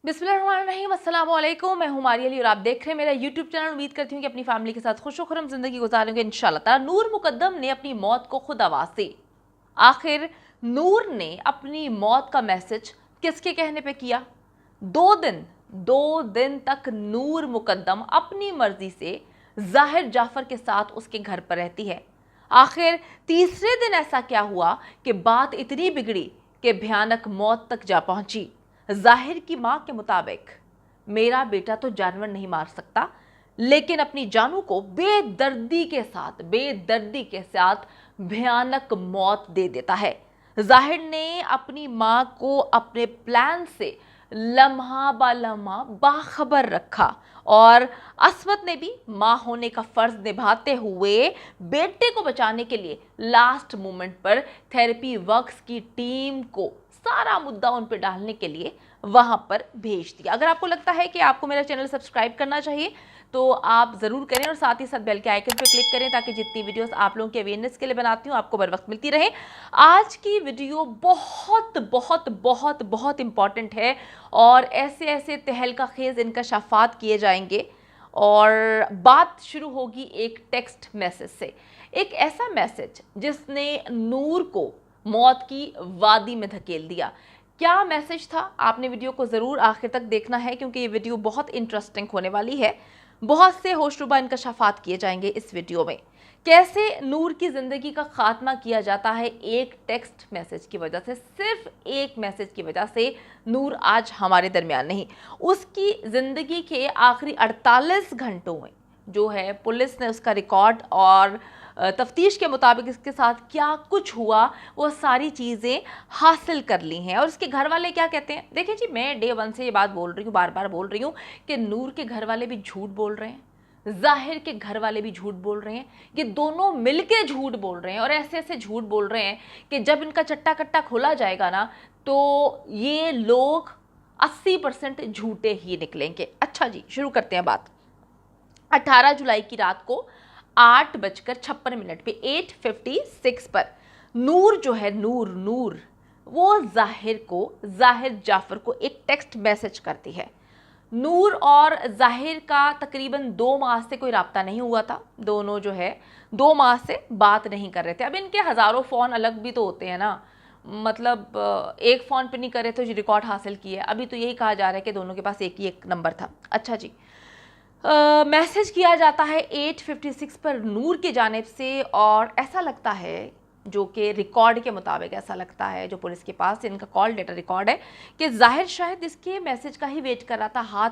बिस्मिल्लाहिर्रहमानिर्रहीम, अस्सलाम वालेकुम। मैं हूं मारिया अली और आप देख रहे हैं मेरा यूट्यूब चैनल। उम्मीद करती हूँ कि अपनी फैमिली के साथ खुश खुरम जिंदगी गुजारेंगे इंशाल्लाह ताला। नूर मुकद्दम ने अपनी मौत को खुद आवाज़ दी। आखिर नूर ने अपनी मौत का मैसेज किसके कहने पे किया? दो दिन तक नूर मुकद्दम अपनी मर्जी से जाहिर जाफर के साथ उसके घर पर रहती है। आखिर तीसरे दिन ऐसा क्या हुआ कि बात इतनी बिगड़ी कि भयानक मौत तक जा पहुंची। जाहिर की मां के मुताबिक मेरा बेटा तो जानवर नहीं मार सकता, लेकिन अपनी जानू को बेदर्दी के साथ भयानक मौत दे देता है। जाहिर ने अपनी मां को अपने प्लान से लम्हा बा लम्हा बाखबर रखा और असमत ने भी मां होने का फर्ज निभाते हुए बेटे को बचाने के लिए लास्ट मोमेंट पर थेरेपी वर्क्स की टीम को सारा मुद्दा उन पर डालने के लिए वहां पर भेज दिया। अगर आपको लगता है कि आपको मेरा चैनल सब्सक्राइब करना चाहिए तो आप जरूर करें और साथ ही साथ बेल के आइकन पर क्लिक करें ताकि जितनी वीडियोस आप लोगों के अवेयरनेस के लिए बनाती हूँ आपको बर वक्त मिलती रहे। आज की वीडियो बहुत बहुत बहुत बहुत इंपॉर्टेंट है और ऐसे ऐसे तहलका खेज इंकशाफात किए जाएंगे और बात शुरू होगी एक टेक्स्ट मैसेज से। एक ऐसा मैसेज जिसने नूर को मौत की वादी में धकेल दिया। क्या मैसेज था? आपने वीडियो को ज़रूर आखिर तक देखना है क्योंकि ये वीडियो बहुत इंटरेस्टिंग होने वाली है। बहुत से होशरुबा इंकशाफात किए जाएंगे इस वीडियो में। कैसे नूर की ज़िंदगी का खात्मा किया जाता है एक टेक्स्ट मैसेज की वजह से। सिर्फ एक मैसेज की वजह से नूर आज हमारे दरमियान नहीं। उसकी ज़िंदगी के आखिरी 48 घंटों में जो है पुलिस ने उसका रिकॉर्ड और तफ्तीश के मुताबिक इसके साथ क्या कुछ हुआ वो सारी चीज़ें हासिल कर ली हैं। और उसके घर वाले क्या कहते हैं? देखिए जी, मैं डे वन से ये बात बोल रही हूँ, बार बार बोल रही हूँ कि नूर के घर वाले भी झूठ बोल रहे हैं, जाहिर के घर वाले भी झूठ बोल रहे हैं। ये दोनों मिलके झूठ बोल रहे हैं और ऐसे ऐसे झूठ बोल रहे हैं कि जब इनका चट्टा कट्टा खोला जाएगा ना तो ये लोग 80% झूठे ही निकलेंगे। अच्छा जी, शुरू करते हैं बात। 18 जुलाई की रात को 8:56 पे 8:56 पर नूर जो है नूर वो जाहिर जाफर को एक टेक्स्ट मैसेज करती है। नूर और जाहिर का तकरीबन 2 माह से कोई राब्ता नहीं हुआ था। दोनों जो है 2 माह से बात नहीं कर रहे थे। अब इनके हज़ारों फ़ोन अलग भी तो होते हैं ना, मतलब एक फ़ोन पे नहीं करे तो रिकॉर्ड हासिल किया। अभी तो यही कहा जा रहा है कि दोनों के पास एक ही एक नंबर था। अच्छा जी, मैसेज किया जाता है 8:56 पर नूर की जानिब से और ऐसा लगता है, जो कि रिकॉर्ड के मुताबिक ऐसा लगता है, जो पुलिस के पास इनका कॉल डेटा रिकॉर्ड है, कि जाहिर शायद इसके मैसेज का ही वेट कर रहा था।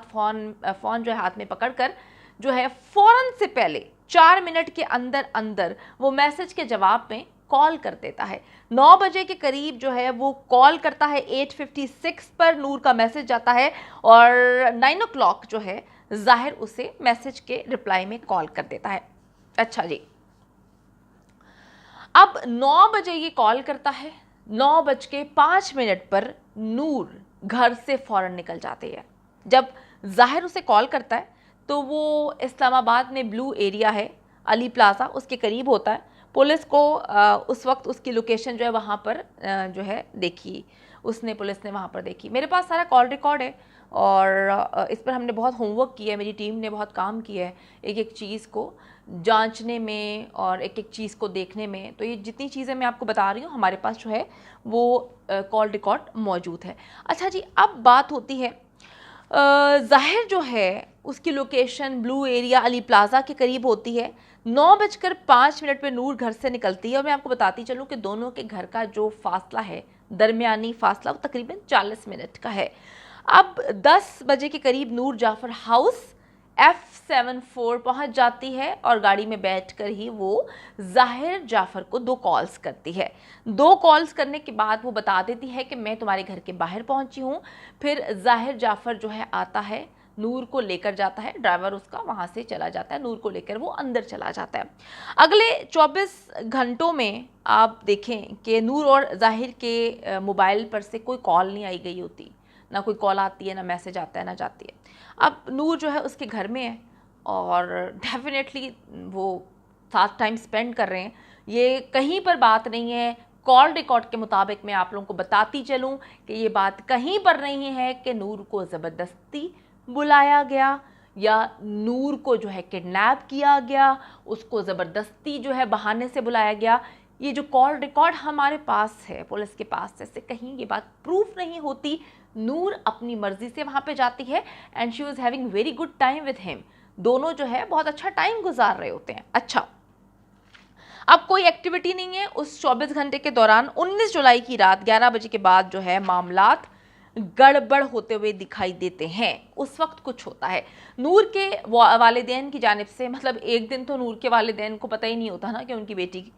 फ़ोन जो है हाथ में पकड़कर जो है फ़ौरन से पहले 4 मिनट के अंदर अंदर वो मैसेज के जवाब में कॉल कर देता है। 9 बजे के करीब जो है वो कॉल करता है। 8:56 पर नूर का मैसेज जाता है और 9 o'clock जो है जाहिर उसे मैसेज के रिप्लाई में कॉल कर देता है। अच्छा जी, अब 9 बजे ये कॉल करता है। 9:05 पर नूर घर से फौरन निकल जाती है। जब जाहिर उसे कॉल करता है तो वो इस्लामाबाद में ब्लू एरिया है, अली प्लाजा, उसके करीब होता है। पुलिस को उस वक्त उसकी लोकेशन जो है वहाँ पर जो है देखी, पुलिस ने वहाँ पर देखी। मेरे पास सारा कॉल रिकॉर्ड है और इस पर हमने बहुत होमवर्क किया है, मेरी टीम ने बहुत काम किया है एक एक चीज़ को जांचने में और एक एक चीज़ को देखने में। तो ये जितनी चीज़ें मैं आपको बता रही हूँ हमारे पास जो है वो कॉल रिकॉर्ड मौजूद है। अच्छा जी, अब बात होती है जाहिर जो है उसकी location blue area Ali plaza के करीब होती है। 9:05 पे नूर घर से निकलती है और मैं आपको बताती चलूँ कि दोनों के घर का जो फासला है, दरमियानी फासला, वो तकरीबन 40 मिनट का है। अब 10 बजे के करीब नूर जाफर हाउस F74 पहुंच जाती है और गाड़ी में बैठकर ही वो जाहिर जाफर को 2 कॉल्स करती है। 2 कॉल्स करने के बाद वो बता देती है कि मैं तुम्हारे घर के बाहर पहुंची हूँ। फिर जाहिर जाफर जो है आता है, नूर को लेकर जाता है, ड्राइवर उसका वहाँ से चला जाता है, नूर को लेकर वो अंदर चला जाता है। अगले 24 घंटों में आप देखें कि नूर और जाहिर के मोबाइल पर से कोई कॉल नहीं आई गई होती, ना कोई कॉल आती है, ना मैसेज आता है, ना जाती है। अब नूर जो है उसके घर में है और डेफिनेटली वो साथ टाइम स्पेंड कर रहे हैं। ये कहीं पर बात नहीं है कॉल रिकॉर्ड के मुताबिक मैं आप लोगों को बताती चलूं कि ये बात कहीं पर नहीं है कि नूर को ज़बरदस्ती बुलाया गया या नूर को जो है किडनैप किया गया, उसको ज़बरदस्ती जो है बहाने से बुलाया गया। ये जो कॉल रिकॉर्ड हमारे पास है, पुलिस के पास है, से कहीं ये बात प्रूफ नहीं होती। नूर अपनी मर्जी से वहाँ पे जाती है and she was having very good time with him. दोनों जो है बहुत अच्छा टाइम गुजार रहे होते हैं। अच्छा, अब कोई एक्टिविटी नहीं है उस 24 घंटे के दौरान। 19 जुलाई की रात 11 बजे के बाद जो है मामलात गड़बड़ होते हुए दिखाई देते हैं। उस वक्त कुछ होता है नूर के वालिदैन की जानिब से, मतलब एक दिन तो नूर के वालिदैन को पता ही नहीं होता ना कि उनकी बेटी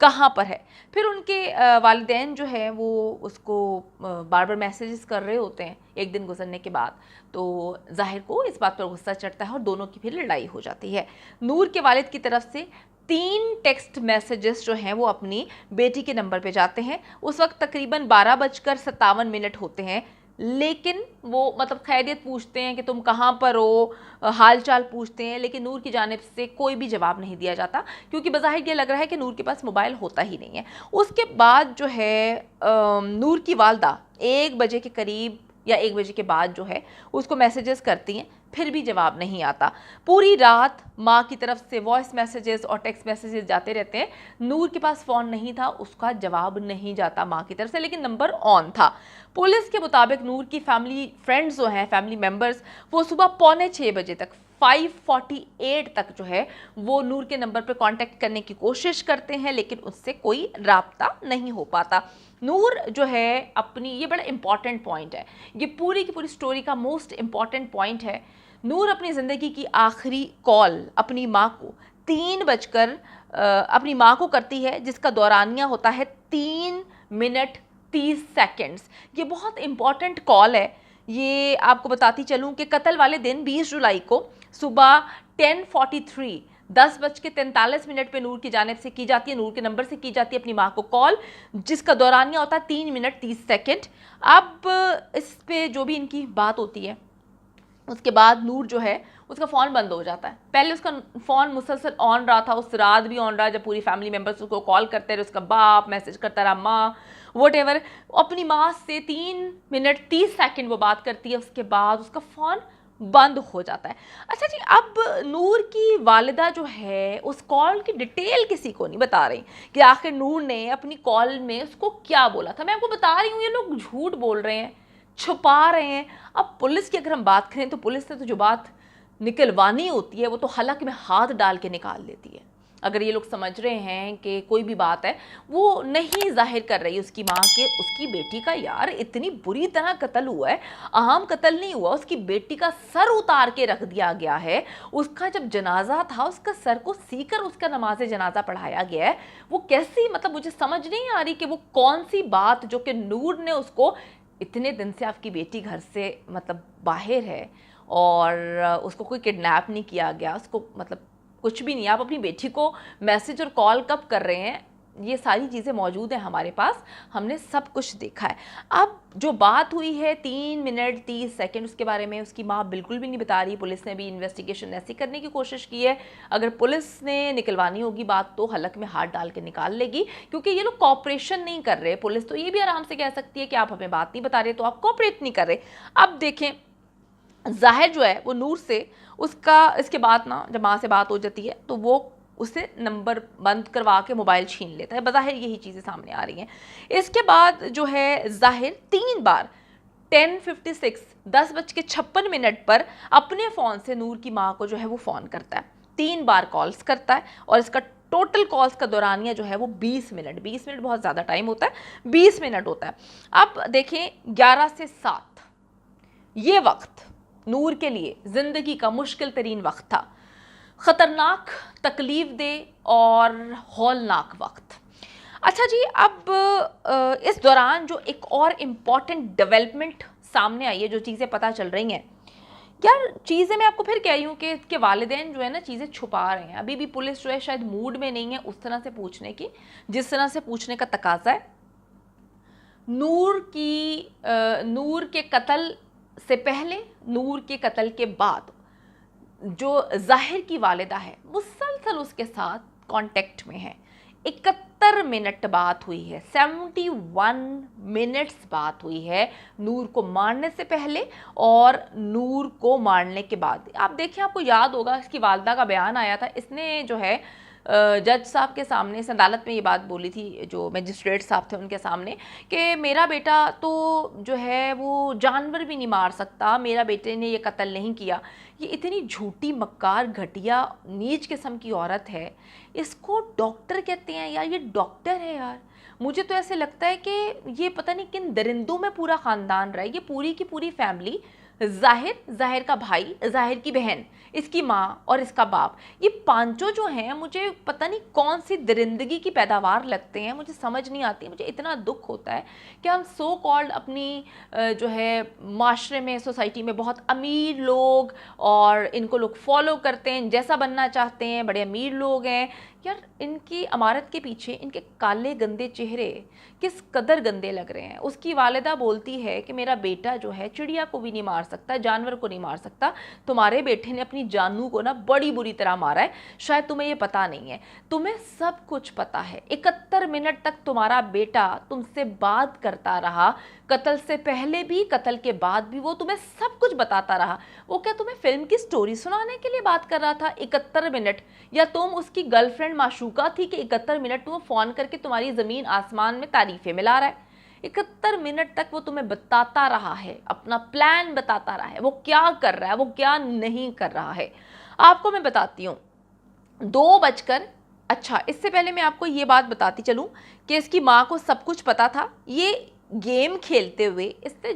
कहाँ पर है। फिर उनके वालिदैन जो है वो उसको बार बार मैसेजेस कर रहे होते हैं एक दिन गुजरने के बाद। तो ज़ाहिर को इस बात पर गुस्सा चढ़ता है और दोनों की फिर लड़ाई हो जाती है। नूर के वालिद की तरफ से 3 टेक्स्ट मैसेजेस जो हैं वो अपनी बेटी के नंबर पे जाते हैं। उस वक्त तकरीबन 12:57 होते हैं, लेकिन वो मतलब खैरियत पूछते हैं कि तुम कहाँ पर हो, हाल चाल पूछते हैं, लेकिन नूर की जानिब से कोई भी जवाब नहीं दिया जाता, क्योंकि बज़ाहिर ये लग रहा है कि नूर के पास मोबाइल होता ही नहीं है। उसके बाद जो है नूर की वालदा 1 बजे के करीब या 1 बजे के बाद जो है उसको मैसेजेस करती हैं, फिर भी जवाब नहीं आता। पूरी रात माँ की तरफ से वॉइस मैसेजेस और टेक्स्ट मैसेजेस जाते रहते हैं। नूर के पास फ़ोन नहीं था, उसका जवाब नहीं जाता माँ की तरफ से, लेकिन नंबर ऑन था। पुलिस के मुताबिक नूर की फैमिली फ्रेंड्स जो हैं, फैमिली मेम्बर्स, वो सुबह 5:45 बजे तक 5:48 तक जो है वो नूर के नंबर पर कांटेक्ट करने की कोशिश करते हैं, लेकिन उससे कोई राब्ता नहीं हो पाता। नूर जो है अपनी, ये बड़ा इंपॉर्टेंट पॉइंट है, ये पूरी की पूरी स्टोरी का मोस्ट इंपॉर्टेंट पॉइंट है। नूर अपनी ज़िंदगी की आखिरी कॉल अपनी माँ को 3 बजकर अपनी माँ को करती है, जिसका दौरानिया होता है 3 मिनट 30 सेकेंड्स। ये बहुत इंपॉर्टेंट कॉल है। ये आपको बताती चलूँ कि कत्ल वाले दिन 20 जुलाई को सुबह 10:43 पे नूर की जानिब से की जाती है, नूर के नंबर से की जाती है अपनी माँ को कॉल, जिसका दौरानिया होता है 3 मिनट 30 सेकेंड। अब इस पे जो भी इनकी बात होती है, उसके बाद नूर जो है उसका फ़ोन बंद हो जाता है। पहले उसका फ़ोन मुसलसल ऑन रहा था, उस रात भी ऑन रहा, जब पूरी फैमिली मेम्बर्स उसको कॉल करते रहे, उसका बाप मैसेज करता रहा, माँ वॉटेवर। अपनी माँ से 3 मिनट 30 सेकेंड वो बात करती है, उसके बाद उसका फ़ोन बंद हो जाता है। अच्छा जी, अब नूर की वालिदा जो है उस कॉल की डिटेल किसी को नहीं बता रही कि आखिर नूर ने अपनी कॉल में उसको क्या बोला था। मैं आपको बता रही हूँ, ये लोग झूठ बोल रहे हैं, छुपा रहे हैं। अब पुलिस की अगर हम बात करें तो पुलिस ने तो जो बात निकलवानी होती है वो तो हलक में हाथ डाल के निकाल लेती है। अगर ये लोग समझ रहे हैं कि कोई भी बात है वो नहीं जाहिर कर रही उसकी माँ के उसकी बेटी का यार इतनी बुरी तरह कत्ल हुआ है, आम कत्ल नहीं हुआ, उसकी बेटी का सर उतार के रख दिया गया है। उसका जब जनाजा था उसका सर को सीकर उसका नमाज जनाजा पढ़ाया गया है। वो कैसी, मतलब मुझे समझ नहीं आ रही कि वो कौन सी बात जो कि नूर ने उसको, इतने दिन से आपकी बेटी घर से मतलब बाहर है और उसको कोई किडनैप नहीं किया गया, उसको मतलब कुछ भी नहीं, आप अपनी बेटी को मैसेज और कॉल कब कर रहे हैं, ये सारी चीज़ें मौजूद हैं हमारे पास, हमने सब कुछ देखा है। अब जो बात हुई है 3 मिनट 30 सेकेंड, उसके बारे में उसकी माँ बिल्कुल भी नहीं बता रही। पुलिस ने भी इन्वेस्टिगेशन ऐसी करने की कोशिश की है, अगर पुलिस ने निकलवानी होगी बात तो हलक में हाथ डाल के निकाल लेगी, क्योंकि ये लोग कॉपरेशन नहीं कर रहे। पुलिस तो ये भी आराम से कह सकती है कि आप हमें बात नहीं बता रहे तो आप कॉपरेट नहीं कर रहे। अब देखें, जाहिर जो है वो नूर से उसका इसके बाद ना जब माँ से बात हो जाती है तो वो उसे नंबर बंद करवा के मोबाइल छीन लेता है। बज़ाहिर यही चीज़ें सामने आ रही हैं। इसके बाद जो है जाहिर 3 बार 10:56 10:56 पर अपने फ़ोन से नूर की माँ को जो है वो फ़ोन करता है, 3 बार कॉल्स करता है और इसका टोटल कॉल्स का दौरानिया जो है वो 20 मिनट बहुत ज़्यादा टाइम होता है, 20 मिनट होता है। अब देखें 11 से 7 ये वक्त नूर के लिए ज़िंदगी का मुश्किल तरीन वक्त था, ख़तरनाक, तकलीफ़ दे और हौलनाक वक्त। अच्छा जी, अब इस दौरान जो एक और इम्पॉर्टेंट डेवलपमेंट सामने आई है, जो चीज़ें पता चल रही हैं यार, चीज़ें मैं आपको फिर कह रही हूँ कि इसके वालिदैन जो है ना चीज़ें छुपा रहे हैं। अभी भी पुलिस जो है शायद मूड में नहीं है उस तरह से पूछने की जिस तरह से पूछने का तकाजा है। नूर के कत्ल से पहले, नूर के कत्ल के बाद जो जाहिर की वालिदा है मुसलसल उसके साथ कांटेक्ट में है। 71 71 मिनट बात हुई है, 71 मिनट्स बात हुई है नूर को मारने से पहले और नूर को मारने के बाद। आप देखिए, आपको याद होगा इसकी वालदा का बयान आया था, इसने जो है जज साहब के सामने इस अदालत में ये बात बोली थी, जो मजिस्ट्रेट साहब थे उनके सामने, कि मेरा बेटा तो जो है वो जानवर भी नहीं मार सकता, मेरा बेटे ने ये कत्ल नहीं किया। ये इतनी झूठी, मक्कार, घटिया, नीच किस्म की औरत है, इसको डॉक्टर कहते हैं यार, ये डॉक्टर है यार। मुझे तो ऐसे लगता है कि ये पता नहीं किन दरिंदों में पूरा ख़ानदान रहा है। ये पूरी की पूरी फैमिली, जाहिर का भाई, जाहिर की बहन, इसकी माँ और इसका बाप, ये पांचों जो हैं मुझे पता नहीं कौन सी दरिंदगी की पैदावार लगते हैं, मुझे समझ नहीं आती। मुझे इतना दुख होता है कि हम सो कॉल्ड अपनी जो है माशरे में, सोसाइटी में बहुत अमीर लोग, और इनको लोग फॉलो करते हैं, जैसा बनना चाहते हैं, बड़े अमीर लोग हैं यार। इनकी अमारत के पीछे इनके काले गंदे चेहरे किस कदर गंदे लग रहे हैं। उसकी वालिदा बोलती है कि मेरा बेटा जो है चिड़िया को भी नहीं मार सकता, जानवर को नहीं मार सकता, तुम्हारे बेटे ने अपनी जानू को ना बड़ी बुरी तरह मारा है, शायद तुम्हें ये पता नहीं है। तुम्हें सब कुछ पता है। 71 मिनट तक तुम्हारा बेटा तुमसे बात करता रहा, कत्ल से पहले भी, कत्ल के बाद भी वो तुम्हें सब कुछ बताता रहा। वो क्या तुम्हें फिल्म की स्टोरी सुनाने के लिए बात कर रहा था 71 मिनट? या तुम उसकी गर्लफ्रेंड माशूका थी कि 71 मिनट तुम्हें फ़ोन करके तुम्हारी ज़मीन आसमान में तारीफ़ें मिला रहा है? 71 मिनट तक वो तुम्हें बताता रहा है, अपना प्लान बताता रहा है, वो क्या कर रहा है, वो क्या नहीं कर रहा है। आपको मैं बताती हूँ, 2 बजकर, अच्छा इससे पहले मैं आपको ये बात बताती चलूँ कि इसकी माँ को सब कुछ पता था। ये गेम खेलते हुए इसने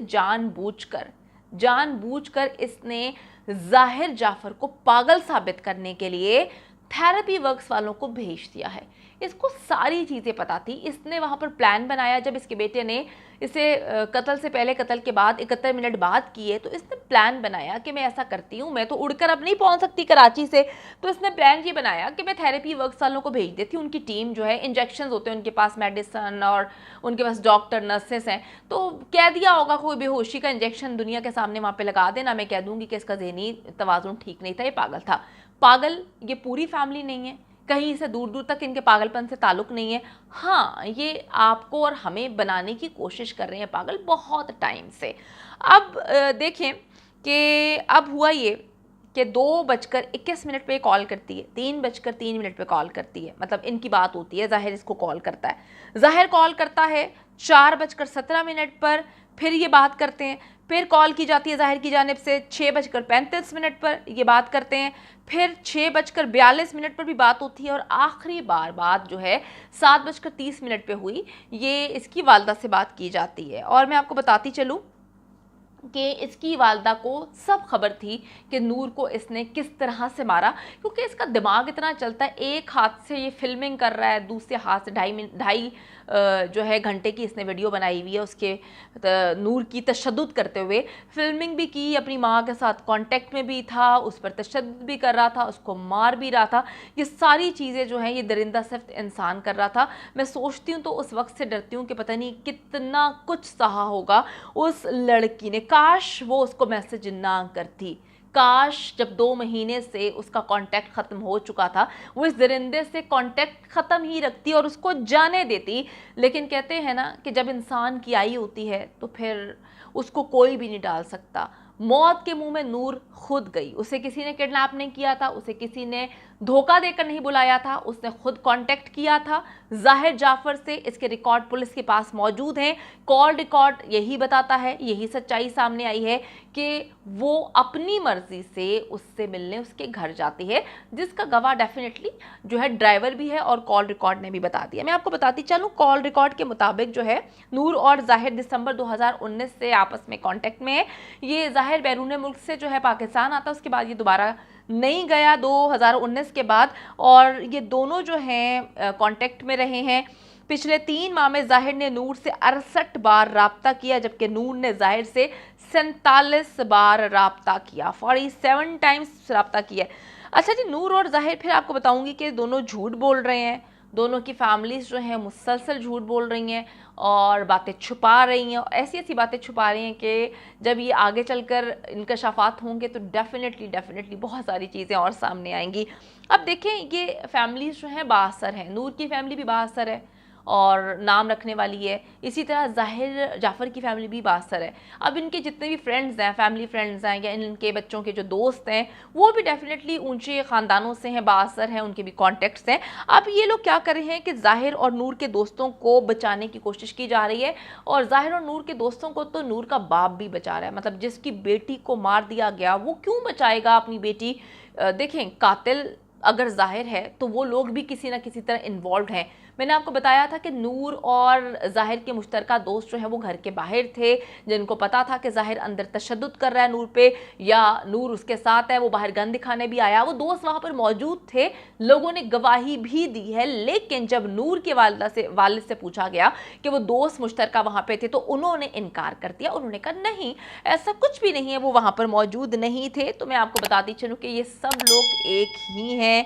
जानबूझकर इसने जाहिर जाफर को पागल साबित करने के लिए थेरेपी वर्क्स वालों को भेज दिया है। इसको सारी चीज़ें पता थी। इसने वहाँ पर प्लान बनाया, जब इसके बेटे ने इसे कत्ल से पहले, कत्ल के बाद 71 मिनट बाद किए, तो इसने प्लान बनाया कि मैं ऐसा करती हूँ, मैं तो उड़कर अब नहीं पहुँच सकती कराची से, तो इसने प्लान ये बनाया कि मैं थेरेपी वर्क्स वालों को भेज देती हूँ। उनकी टीम जो है, इंजेक्शन होते हैं उनके पास, मेडिसन, और उनके पास डॉक्टर, नर्सेस हैं, तो कह दिया होगा कोई बेहोशी का इंजेक्शन दुनिया के सामने वहाँ पर लगा देना, मैं कह दूँगी कि इसका ज़हनी तवाज़ुन ठीक नहीं था, ये पागल था। पागल ये पूरी फैमिली नहीं है, कहीं से दूर दूर तक इनके पागलपन से ताल्लुक़ नहीं है। हाँ, ये आपको और हमें बनाने की कोशिश कर रहे हैं पागल बहुत टाइम से। अब देखें कि अब हुआ ये कि 2:21 पे कॉल करती है, 3:03 पे कॉल करती है, मतलब इनकी बात होती है, ज़ाहिर इसको कॉल करता है, ज़ाहिर कॉल करता है 4:17 पर, फिर ये बात करते हैं, फिर कॉल की जाती है ज़ाहिर की जानिब से 6:35 पर ये बात करते हैं, फिर 6:42 पर भी बात होती है, और आखिरी बात जो है 7:30 पे हुई, ये इसकी वालदा से बात की जाती है। और मैं आपको बताती चलूँ कि इसकी वालदा को सब खबर थी कि नूर को इसने किस तरह से मारा, क्योंकि इसका दिमाग इतना चलता है, एक हाथ से ये फिल्मिंग कर रहा है, दूसरे हाथ से ढाई जो है घंटे की इसने वीडियो बनाई हुई है उसके नूर की तशद्दुद करते हुए, फिल्मिंग भी की, अपनी माँ के साथ कांटेक्ट में भी था, उस पर तशद्दुद भी कर रहा था, उसको मार भी रहा था। ये सारी चीज़ें जो हैं ये दरिंदा सिर्फ इंसान कर रहा था। मैं सोचती हूँ तो उस वक्त से डरती हूँ कि पता नहीं कितना कुछ सहा होगा उस लड़की ने। काश वो उसको मैसेज ना करती, काश जब 2 महीने से उसका कांटेक्ट ख़त्म हो चुका था वो इस दरिंदे से कांटेक्ट ख़त्म ही रखती और उसको जाने देती। लेकिन कहते हैं ना कि जब इंसान की आई होती है तो फिर उसको कोई भी नहीं डाल सकता। मौत के मुंह में नूर खुद गई। उसे किसी ने किडनैप नहीं किया था, उसे किसी ने धोखा देकर नहीं बुलाया था, उसने खुद कांटेक्ट किया था जाहिर जाफर से। इसके रिकॉर्ड पुलिस के पास मौजूद हैं, कॉल रिकॉर्ड यही बताता है, यही सच्चाई सामने आई है कि वो अपनी मर्जी से उससे मिलने उसके घर जाती है, जिसका गवाह डेफिनेटली जो है ड्राइवर भी है और कॉल रिकॉर्ड ने भी बता दिया। मैं आपको बताती चलूँ, कॉल रिकॉर्ड के मुताबिक जो है नूर और जाहिर दिसंबर 2019 से आपस में कांटेक्ट में है। ये जाहिर बैरून मुल्क से जो है पाकिस्तान आता, उसके बाद ये दोबारा नहीं गया 2019 के बाद, और ये दोनों जो हैं कांटेक्ट में रहे हैं। पिछले 3 माह में जाहिर ने नूर से 68 बार राब्ता किया, जबकि नूर ने जाहिर से 47 बार राब्ता किया, 47 टाइम्स राब्ता किया। अच्छा जी, नूर और जाहिर, फिर आपको बताऊंगी कि दोनों झूठ बोल रहे हैं, दोनों की फैमिलीज़ जो हैं मुसलसल झूठ बोल रही हैं और बातें छुपा रही हैं, ऐसी ऐसी बातें छुपा रही हैं कि जब ये आगे चलकर इंकशाफात होंगे तो डेफिनेटली बहुत सारी चीज़ें और सामने आएंगी। अब देखें, ये फैमिलीज़ जो हैं बाअसर हैं, नूर की फैमिली भी बाअसर है और नाम रखने वाली है। इसी तरह ज़ाहिर जाफ़र की फैमिली भी बासर है। अब इनके जितने भी फ्रेंड्स हैं, फैमिली फ्रेंड्स हैं, या इनके बच्चों के जो दोस्त हैं, वो भी डेफिनेटली ऊंचे ख़ानदानों से हैं, बासर हैं, उनके भी कॉन्टेक्ट्स हैं। अब ये लोग क्या कर रहे हैं कि ज़ाहिर और नूर के दोस्तों को बचाने की कोशिश की जा रही है, और ज़ाहिर और नूर के दोस्तों को तो नूर का बाप भी बचा रहा है। मतलब जिसकी बेटी को मार दिया गया, वो क्यों बचाएगा अपनी बेटी? देखें, कातिल अगर ज़ाहिर है तो वो लोग भी किसी ना किसी तरह इन्वॉल्व हैं। मैंने आपको बताया था कि नूर और ज़ाहिर के मुश्तरका दोस्त जो हैं वो घर के बाहर थे, जिनको पता था कि ज़ाहिर अंदर तशद्दुद कर रहा है नूर पे, या नूर उसके साथ है, वो बाहर गन दिखाने भी आया। वो दोस्त वहाँ पर मौजूद थे, लोगों ने गवाही भी दी है। लेकिन जब नूर के वालिद से पूछा गया कि वो दोस्त मुश्तरका वहाँ पे थे, तो उन्होंने इनकार कर दिया। उन्होंने कहा नहीं, ऐसा कुछ भी नहीं है, वो वहाँ पर मौजूद नहीं थे। तो मैं आपको बताती चलूँ कि ये सब लोग एक ही हैं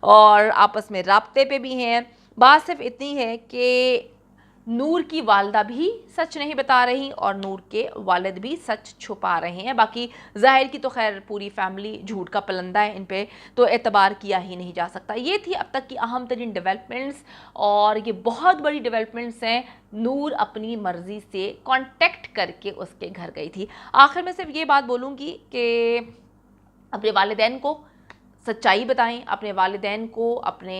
और आपस में राब्ते पे भी हैं। बात सिर्फ इतनी है कि नूर की वालदा भी सच नहीं बता रही और नूर के वालिद भी सच छुपा रहे हैं। बाकी ज़ाहिर की तो खैर पूरी फैमिली झूठ का पलंदा है, इन पे तो एतबार किया ही नहीं जा सकता। ये थी अब तक की अहम तरीन डेवलपमेंट्स, और ये बहुत बड़ी डेवलपमेंट्स हैं। नूर अपनी मर्ज़ी से कांटेक्ट करके उसके घर गई थी। आखिर में सिर्फ ये बात बोलूँगी कि अपने वालिदैन को सच्चाई बताएं, अपने वालिदैन को अपने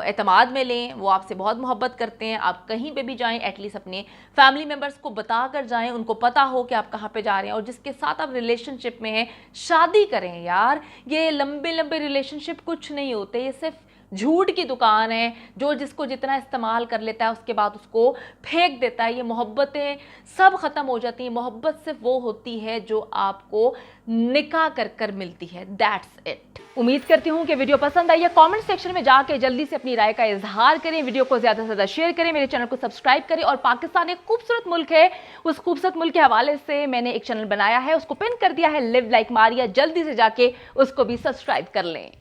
एतमाद में लें। वो आपसे बहुत मोहब्बत करते हैं। आप कहीं पे भी जाएं, एटलीस्ट अपने फैमिली मेम्बर्स को बता कर जाएं, उनको पता हो कि आप कहाँ पे जा रहे हैं। और जिसके साथ आप रिलेशनशिप में हैं, शादी करें यार। ये लंबे लंबे रिलेशनशिप कुछ नहीं होते, ये सिर्फ झूठ की दुकान है। जो जिसको जितना इस्तेमाल कर लेता है उसके बाद उसको फेंक देता है। ये मोहब्बतें सब ख़त्म हो जाती हैं। मोहब्बत सिर्फ वो होती है जो आपको निकाह कर कर मिलती है। That's it. उम्मीद करती हूँ कि वीडियो पसंद आई है। कमेंट सेक्शन में जाके जल्दी से अपनी राय का इजहार करें, वीडियो को ज़्यादा से ज़्यादा शेयर करें, मेरे चैनल को सब्सक्राइब करें। और पाकिस्तान एक खूबसूरत मुल्क है, उस खूबसूरत मुल्क के हवाले से मैंने एक चैनल बनाया है, उसको पिन कर दिया है, लिव लाइक मारिया। जल्दी से जाके उसको भी सब्सक्राइब कर लें।